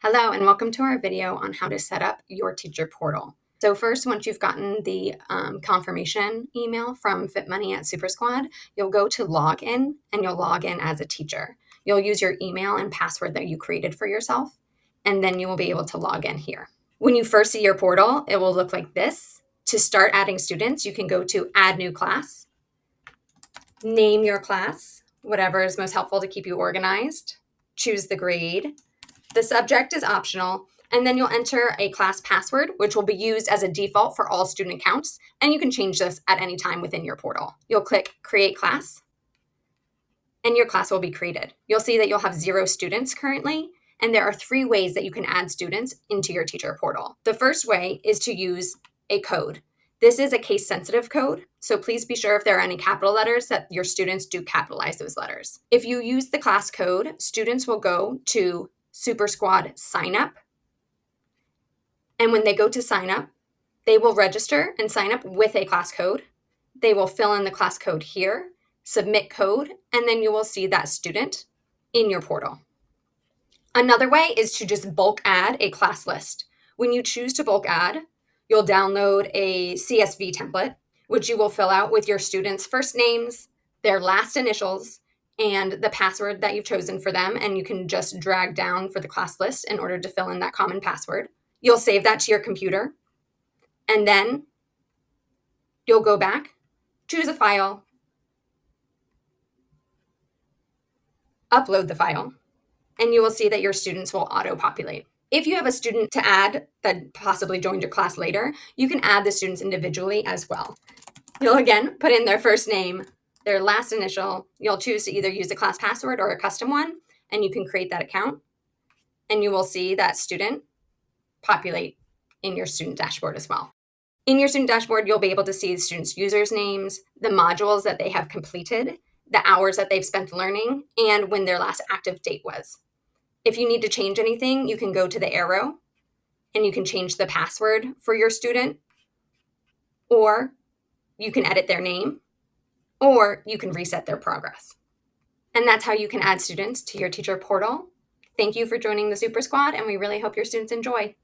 Hello and welcome to our video on how to set up your teacher portal. So first, once you've gotten the confirmation email from FitMoney at uperSquad, you'll go to login and you'll log in as a teacher. You'll use your email and password that you created for yourself, and then you will be able to log in here. When you first see your portal, it will look like this. To start adding students, you can go to Add New Class, name your class, whatever is most helpful to keep you organized, choose the grade. The subject is optional, and then you'll enter a class password, which will be used as a default for all student accounts, and you can change this at any time within your portal. You'll click Create Class, and your class will be created. You'll see that you'll have 0 students currently, and there are 3 ways that you can add students into your teacher portal. The first way is to use a code. This is a case-sensitive code, so please be sure if there are any capital letters that your students do capitalize those letters. If you use the class code, students will go to uperSquad sign up. And when they go to sign up, they will register and sign up with a class code. They will fill in the class code here, submit code, and then you will see that student in your portal. Another way is to just bulk add a class list. When you choose to bulk add, you'll download a CSV template, which you will fill out with your students' first names, their last initials, and the password that you've chosen for them, and you can just drag down for the class list in order to fill in that common password. You'll save that to your computer, and then you'll go back, choose a file, upload the file, and you will see that your students will auto-populate. If you have a student to add that possibly joined your class later, you can add the students individually as well. You'll again put in their first name, their last initial. You'll choose to either use the class password or a custom one, and you can create that account. And you will see that student populate in your student dashboard as well. In your student dashboard, you'll be able to see the students' users' names, the modules that they have completed, the hours that they've spent learning, and when their last active date was. If you need to change anything, you can go to the arrow and you can change the password for your student, or you can edit their name, or you can reset their progress. And that's how you can add students to your teacher portal. Thank you for joining the uperSquad, and we really hope your students enjoy.